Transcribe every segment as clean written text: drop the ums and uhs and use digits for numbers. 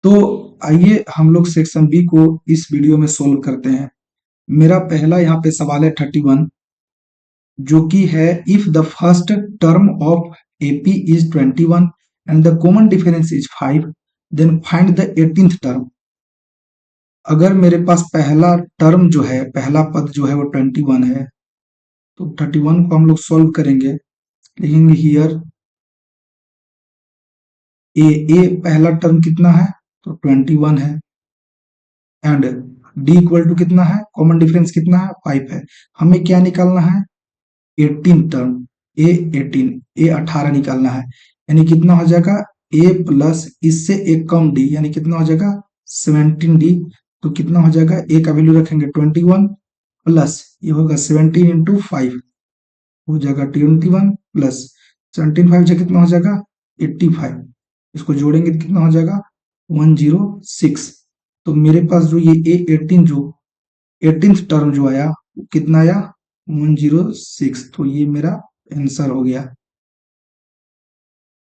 तो आइए हम लोग सेक्शन बी को इस वीडियो में सोल्व करते हैं। मेरा पहला यहाँ पे सवाल है 31, जो कि है if the first term of AP is 21 and the common difference is 5, then find the 18th term. अगर मेरे पास पहला टर्म जो है, पहला पद जो है वो 21 है, तो 31 को हम लोग सोल्व करेंगे। लिखेंगे हियर ए पहला टर्म कितना है, तो 21 है, एंड डी इक्वल टू कितना है, कॉमन डिफरेंस कितना है, 5 है। हमें क्या निकालना है, 18 टर्म, ए 18 निकालना है। यानी कितना हो जाएगा, ए प्लस इससे एक कम डी, यानी कितना हो जाएगा 17 डी। तो कितना हो जाएगा, ए का वैल्यू रखेंगे 21 प्लस ये होगा 17 इंटू 5 हो जाएगा 21 प्लस 17 5 से कितना हो जाएगा 85। इसको जोड़ेंगे तो कितना हो जाएगा 106। तो मेरे पास जो ये ए 18 जो 18th टर्म जो आया वो कितना आया 106। तो ये मेरा आंसर हो गया।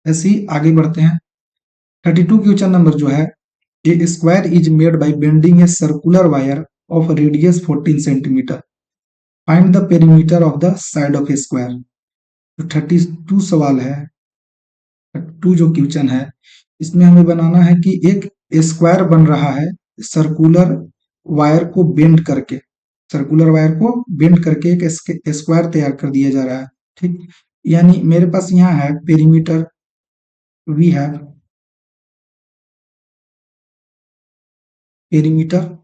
ऐसे ही आगे बढ़ते हैं। 32 क्वेश्चन नंबर जो है, a square is made by bending a circular wire of radius 14 centimetre, find the perimeter of the side of a square. तो 32 सवाल है, 32 जो क्वेश्चन है, इसमें हमें बनाना है कि एक स्क्वायर बन रहा है सर्कुलर वायर को बेंड करके, सर्कुलर वायर को बेंड करके एक स्क्वायर तैयार कर दिया जा रहा है। ठीक, यानी मेरे पास यहाँ है perimeter, we have perimeter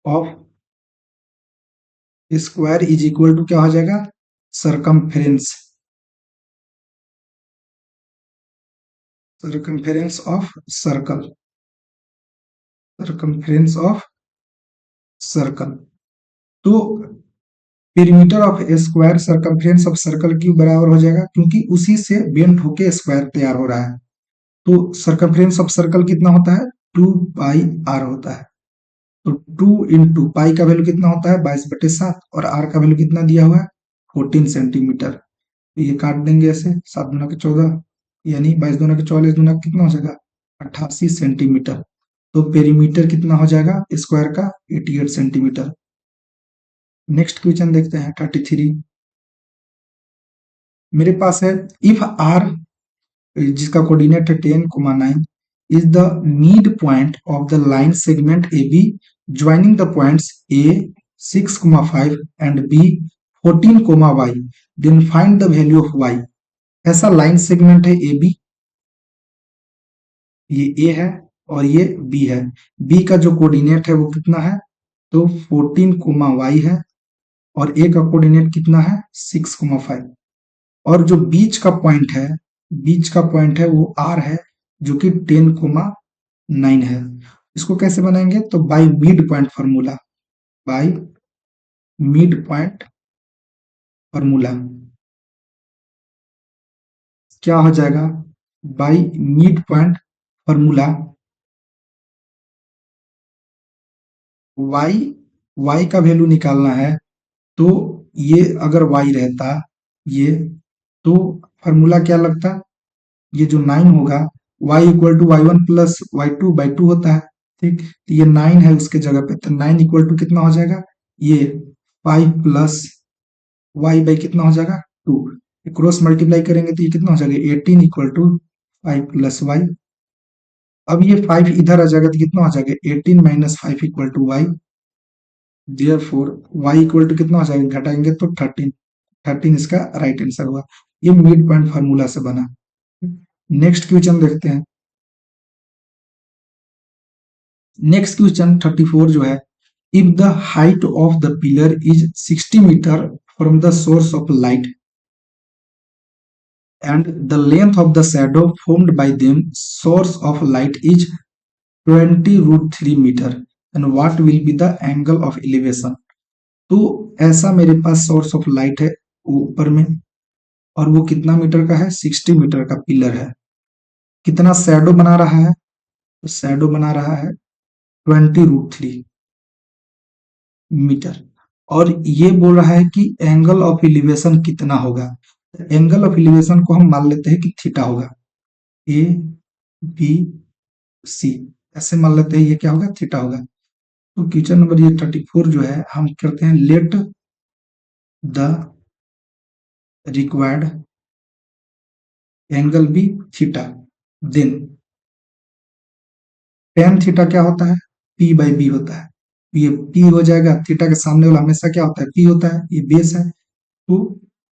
of square is equal to क्या हो जाएगा, circumference, circumference of circle, circumference of circle. तो perimeter of square circumference of circle क्यों बराबर हो जाएगा, क्योंकि उसी से बेंड होके स्क्वायर तैयार हो रहा है। तो सरकमफेरेंस ऑफ सर्कल कितना होता है, 2 पाई आर होता है। तो 2 इंटू पाई का वैल्यू कितना होता है 22/7 और आर का वैल्यू कितना दिया हुआ है 14 सेंटीमीटर। तो ये काट देंगे ऐसे, 7 दूना के 14, यानी 22 दूना के 44 दूना कितना हो जाएगा 88 सेंटीमीटर। तो पेरीमीटर कितना हो जाएगा स्क्वायर का 88 सेंटीमीटर। नेक्स्ट क्वेश्चन देखते हैं 33। मेरे पास है इफ आर, जिसका कोऑर्डिनेट है 10, 9, is the midpoint of the line segment AB joining the points A 6, 5 and B 14, Y, then find the value of Y। ऐसा लाइन सेगमेंट है AB, ये A है और ये B है। B का जो कोऑर्डिनेट है वो कितना है, तो 14, Y है, और A का कोऑर्डिनेट कितना है 6, 5, और जो बीच का पॉइंट है, बीच का पॉइंट है वो R है, जो कि 10, 9 है। इसको कैसे बनाएंगे, तो by mid point formula, by mid point formula क्या हो जाएगा, by mid point formula y का वैल्यू निकालना है। तो ये अगर y रहता ये, तो फार्मूला क्या लगता, ये जो 9 होगा y equal to y1 plus y2/2 होता है। ठीक, तो ये 9 है उसके जगह पे, तो 9 इक्वल टू कितना हो जाएगा, ये 5 प्लस y बाई कितना हो जाएगा 2, क्रॉस मल्टीप्लाई करेंगे तो ये कितना हो जाएगा 18 इक्वल टू 5 प्लस y। अब ये 5 इधर आ जाएगा तो कितना हो जाएगा 18 minus 5 equal to y। Therefore y equal to कितना हो जाएगा, घटाएंगे तो 13 इसका राइट आंसर हुआ। ये मिड पॉइंट फार्मूला से बना। नेक्स्ट क्वेश्चन देखते हैं। नेक्स्ट क्वेश्चन 34 जो है, if the height of the pillar is 60 metre from the source of light and the length of the shadow formed by them source of light is 20√3 meter, and what will be the angle of elevation। तो ऐसा मेरे पास source of light है ऊपर में, और वो कितना metre का है 60 मीटर का पिलर है। कितना शैडो बना रहा है, तो शैडो बना रहा है 20√3 मीटर, और ये बोल रहा है कि एंगल ऑफ एलिवेशन कितना होगा। एंगल ऑफ एलिवेशन को हम मान लेते हैं कि थीटा होगा, ए बी सी, ऐसे मान लेते हैं ये क्या होगा, थीटा होगा। तो क्वेश्चन नंबर ये 34 जो है हम करते हैं, let the required angle be theta, then tan theta क्या होता है, पी बाई बी होता है। ये पी हो जाएगा, थीटा के सामने वाला हमेशा क्या होता है, पी होता है, ये बेस है। तो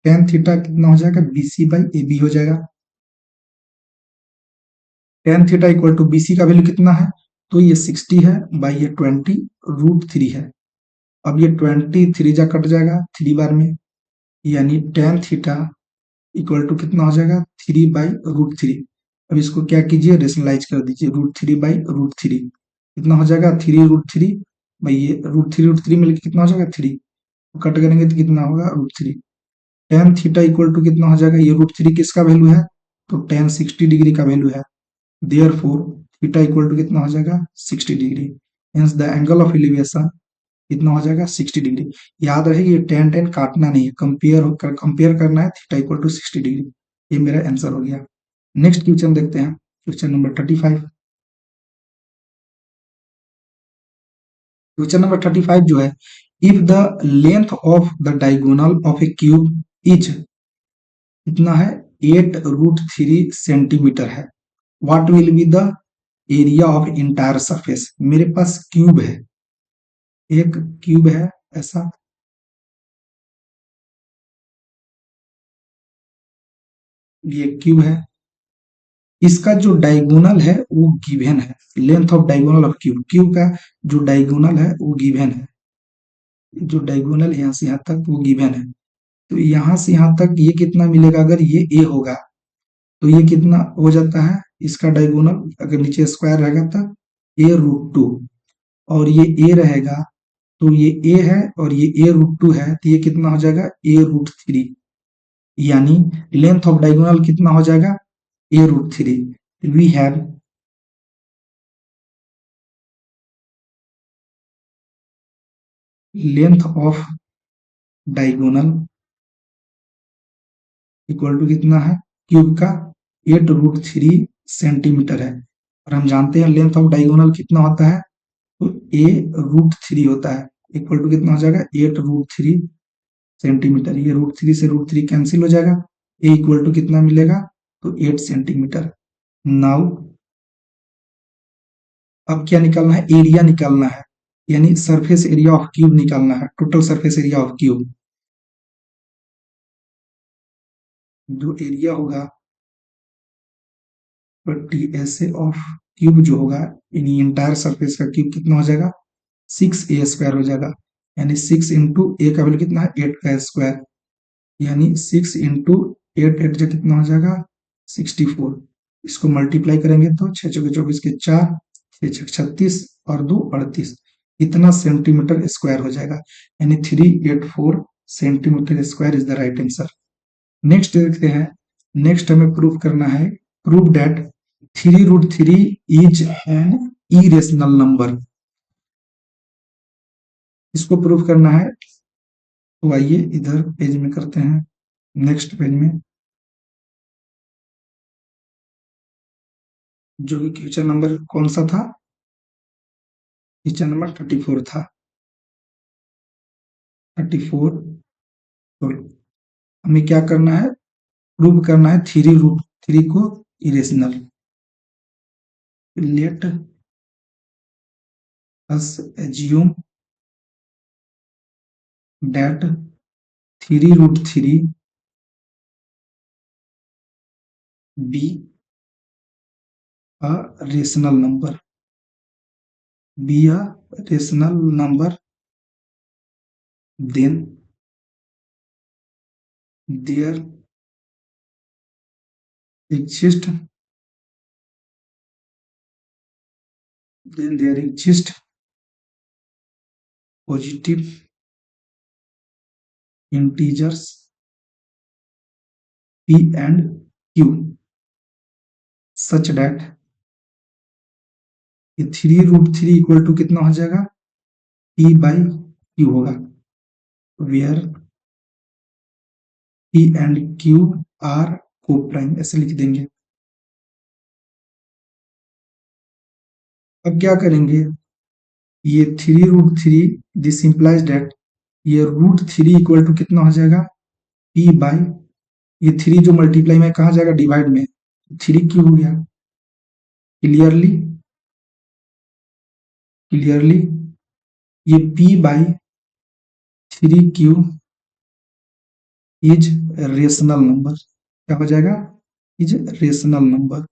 टेन थीटा कितना हो जाएगा, B C by A B हो जाएगा। Tan theta equal to B C का वैल्यू कितना है, तो ये 60 है बाई ये 20 √3 है। अब ये 20 जा कट जाएगा 3 बार में, यानी टेन थीटा इक्वल टू कितना हो जाएगा, 3/√3। अब इसको क्या कीजिए, रेशनलाइज कर दीजिए, √3/√3 कितना हो जाएगा, 3√3 भाई ये √3 मिलकर कितना हो जाएगा, 3। कट करेंगे तो कितना होगा, √3। टेन थीटा इक्वल टू कितना हो जाएगा, ये √3 किसका वैल्यू है, तो टेन 60 डिग्री का वैल्यू है। Therefore theta equal to कितना हो जाएगा, 60 degree. Hence the angle of elevation कितना हो जाएगा, 60 डिग्री। याद रहे ये टेन टेन काटना नहीं है, कंपेयर करना है, थीटा इक्वल टू 60 डिग्री। ये मेरा आंसर हो गया। नेक्स्ट क्वेश्चन देखते हैं, क्वेश्चन नंबर 35। क्वेश्चन नंबर 35 जो है, if the length of the diagonal of A cube is कितना है, 8√3 सेंटीमीटर है, what will be the area of entire surface. मेरे पास क्यूब है, एक क्यूब है ऐसा, ये क्यूब है, इसका जो डायगोनल है वो गिवन है, length of diagonal of cube, cube का जो डायगोनल है वो गिवन है, जो डायगोनल यहाँ से यहाँ तक वो गिवन है। तो यहाँ से यहाँ तक ये कितना मिलेगा, अगर ये ए होगा तो ये कितना हो जाता है, इसका डायगोनल अगर नीचे स्क्वायर रहेगा तो a√2, और ये ए रहेगा तो ये ए है और ये a√2 है, तो ये कितना हो जाएगा, a√3। यानी लेंथ ऑफ डायगोनल कितना हो जाएगा, a√3। We have length of diagonal equal to कितना है, क्यूब का 8√3 सेंटीमीटर है, और हम जानते हैं लेंथ ऑफ डायगोनल कितना होता है, तो a√3 होता है, इक्वल टू कितना हो जाएगा, 8√3 सेंटीमीटर। ये √3 से √3 कैंसिल हो जाएगा, a इक्वल टू कितना मिलेगा, तो 8 सेंटीमीटर। नाउ अब क्या निकालना है, एरिया निकालना है, यानी सरफेस एरिया ऑफ क्यूब निकालना है, total surface area of cube. जो एरिया होगा टीएसए ऑफ क्यूब जो होगा, यानी इंटायर सरफेस का क्यूब कितना हो जाएगा, 6a² हो जाएगा। यानी 6 इंटू ए का वैल्यू कितना है, 8 का स्क्वायर, यानी 6 इंटू 8 जो कितना हो जाएगा, 64। इसको मल्टीप्लाई करेंगे तो 6 चौके 24 के 4, 6 छक 36 और 2 38, इतना सेंटीमीटर स्क्वायर हो जाएगा, यानी 384 centimetre square is the right answer. Next देखते हैं, नेक्स्ट हमें प्रूव करना है, prove that 3√3 is an irrational number. इसको प्रूव करना है, तो आइए इधर पेज में करते हैं, नेक्स्ट पेज में, जो कि क्वेश्चन नंबर कौन सा था, क्वेश्चन नंबर 34 था, 34। तो हमें क्या करना है, प्रूव करना है 3√3 को irrational. Let us assume that 3√3 be a rational number, be a rational number, then there exist then there exist positive integers p and q such that ये 3√3 इक्वल टू कितना हो जाएगा, p बाई q होगा, where p and q are coprime, ऐसे लिख देंगे। अब क्या करेंगे, ये 3√3, दिस इंप्लाइज डेट ये √3 इक्वल टू कितना हो जाएगा, पी बाई, ये 3 जो मल्टीप्लाई में कहा जाएगा, डिवाइड में, 3 क्यों हो गया, क्लियरली, क्लियरली, ये P by 3 Q is rational number, क्या हो जाएगा, is rational number,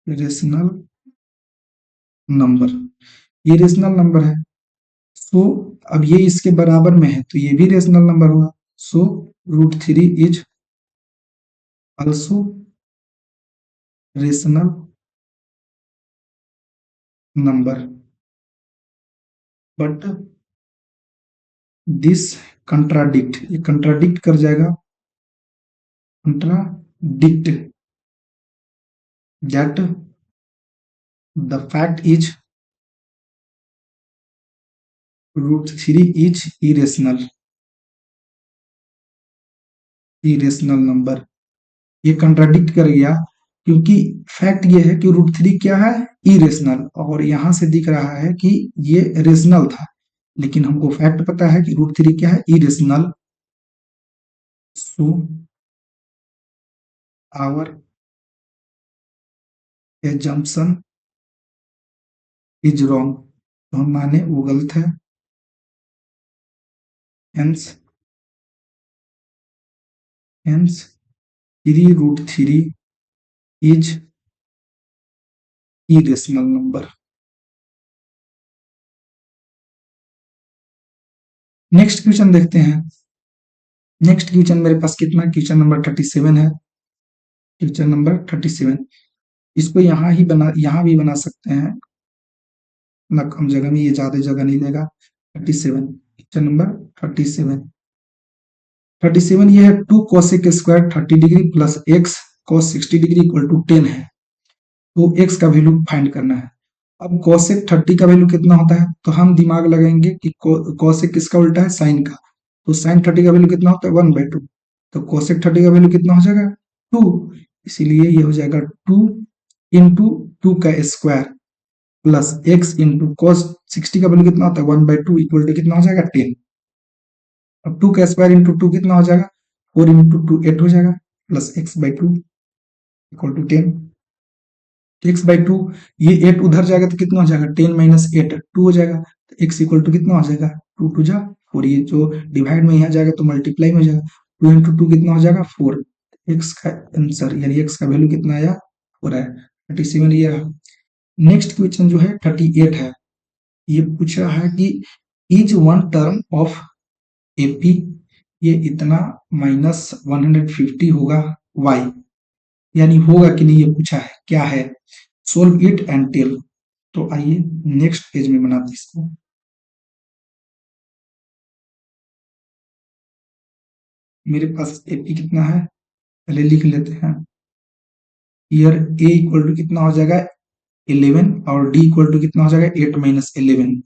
rational number, ये रेशनल नंबर है। सो अब ये इसके बराबर में है तो ये भी रेशनल नंबर हुआ। सो √3 is also rational number, but this contradict, ये कंट्राडिक्ट कर जाएगा, contradict that the fact is √3 is irrational, irrational number, ये कंट्राडिक्ट कर गया क्योंकि फैक्ट ये है कि √3 क्या है, इरेशनल, और यहां से दिख रहा है कि ये रेशनल था, लेकिन हमको फैक्ट पता है कि √3 क्या है, irrational. So our assumption is wrong, तो हम माने वो गलत है, hence hence 3√3 is irrational number. Next question देखते हैं। नेक्स्ट क्वेश्चन मेरे पास कितना, क्वेश्चन नंबर 37 है, क्वेश्चन नंबर 37, इसको यहाँ भी बना सकते हैं ना, कम जगह में, ये ज्यादा जगह नहीं लेगा। 37, क्वेश्चन नंबर 37, 37 ये है 2 cosec square 30 degree plus x cos 60 degree equal to 10 है, तो x का वैल्यू फाइंड करना है। अब cosec 30 का वैल्यू कितना होता है, तो हम दिमाग लगाएंगे कि cosec किसका उल्टा है, साइन का, तो साइन 30 का वैल्यू कितना होता है, 1/2, तो cosec 30 का वैल्यू कितना हो जाएगा, 2, इसीलिए ये हो जाएगा 2 इंटू 2 का square plus x into cos 60 का वैल्यू कितना होता है, 1/2 इक्वल टू कितना हो जाएगा, 10। अब 2 का स्क्वायर इंटू 2 कितना हो जाएगा, 4 इंटू 2 8 हो जाएगा, plus x/2 equal to 10, x/2, ये 8 उधर जाएगा तो कितना हो जाएगा, 10 माइनस 8 2 हो जाएगा, तो x इक्वल टू कितना हो जाएगा, 2 2 जा 4, ये जो डिवाइड में यहाँ जाएगा तो मल्टीप्लाई में हो जाएगा, 2 इंटू 2 कितना हो जाएगा, 4, x का आंसर यानी x का वैल्यू कितना आया, 4 है, 37 ये रहा। नेक्स्ट क्वेश्चन जो है 38 है, ये पूछा है कि is one term of AP, ये इतना माइनस 150 होगा y, यानी होगा कि नहीं ये पूछा है, क्या है, सोल्व इट एंड टेल। तो आइए नेक्स्ट पेज में बनाते इसको। मेरे पास एपी कितना है, पहले लिख लेते हैं। ईयर ए इक्वल टू कितना हो जाएगा, 11, और डी इक्वल टू कितना हो जाएगा, 8 माइनस 11,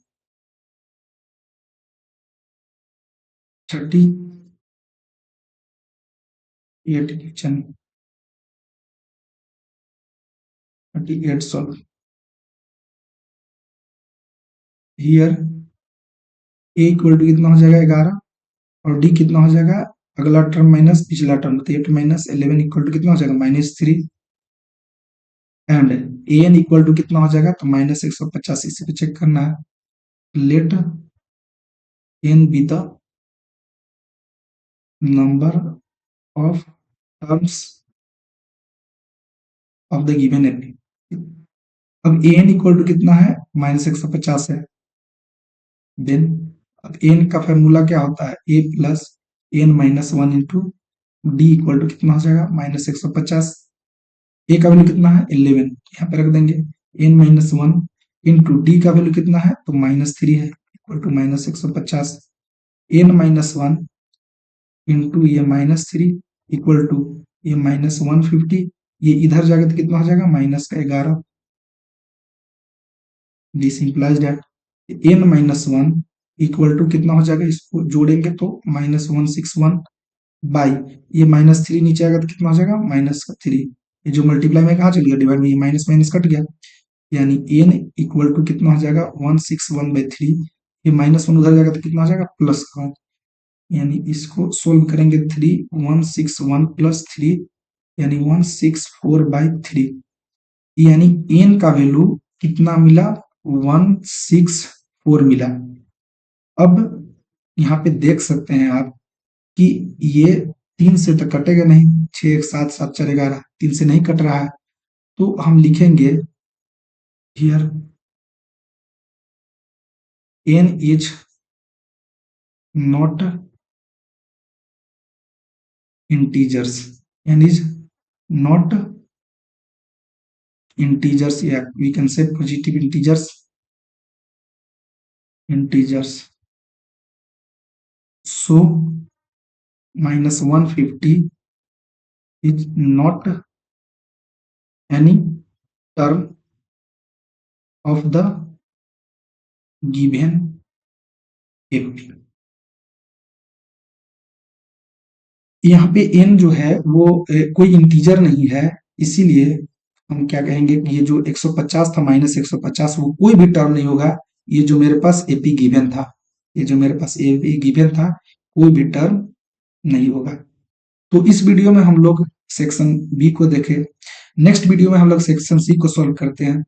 38 question, 38 solve. Here A equal to कितना हो जाएगा, 11, और डी कितना हो जाएगा, अगला टर्म माइनस पिछला टर्म, तो 8 माइनस 11 इक्वल टू कितना हो जाएगा, -3, and A N equal to कितना हो जाएगा, तो -150, इसी पे चेक करना है। Let N be the number of terms of the given AP. अब ए एन इक्वल टू कितना है, -150 है, देन अब एन का फॉर्मूला क्या होता है, A plus N minus 1 into D equal to कितना हो जाएगा, -150, ए का वैल्यू कितना है, 11, यहाँ पे रख देंगे, एन माइनस 1 इंटू डी का वैल्यू कितना है, तो -3 है, equal to -150, N minus 1 into ये -3 इक्वल टू ये -150, ये इधर जाएगा तो कितना हो जाएगा, -11, this implies that N minus 1 equal to कितना हो जाएगा, इसको जोड़ेंगे तो -161 बाई, ये -3 नीचे आएगा तो कितना हो जाएगा, -3, ये जो मल्टीप्लाई में कहा चल गया, डिवाइड में ये माइनस माइनस कट गया, यानी n इक्वल टू कितना हो जाएगा 161/3, ये -1 उधर जाएगा तो कितना हो जाएगा +1, यानी इसको सोल्व करेंगे 161 + 3 यानी 164/3, यानी n का वैल्यू कितना मिला 164 मिला। अब यहाँ पे देख सकते हैं आप कि ये 3 से तो कटेगा नहीं, 6 7 7 4 11 3 से नहीं कट रहा है, तो हम लिखेंगे here n is not integers, n is not integers, या we can say positive integers, so -150 is not any term of the given AP। यहाँ पे n जो है वो कोई इंटीजर नहीं है, इसीलिए हम क्या कहेंगे कि ये जो 150 था -150 वो कोई भी टर्म नहीं होगा, ये जो मेरे पास AP गिवन था, ये जो मेरे पास AP गिवन था कोई भी टर्म नहीं होगा। तो इस वीडियो में हम लोग सेक्शन बी को देखें, नेक्स्ट वीडियो में हम लोग सेक्शन सी को सॉल्व करते हैं।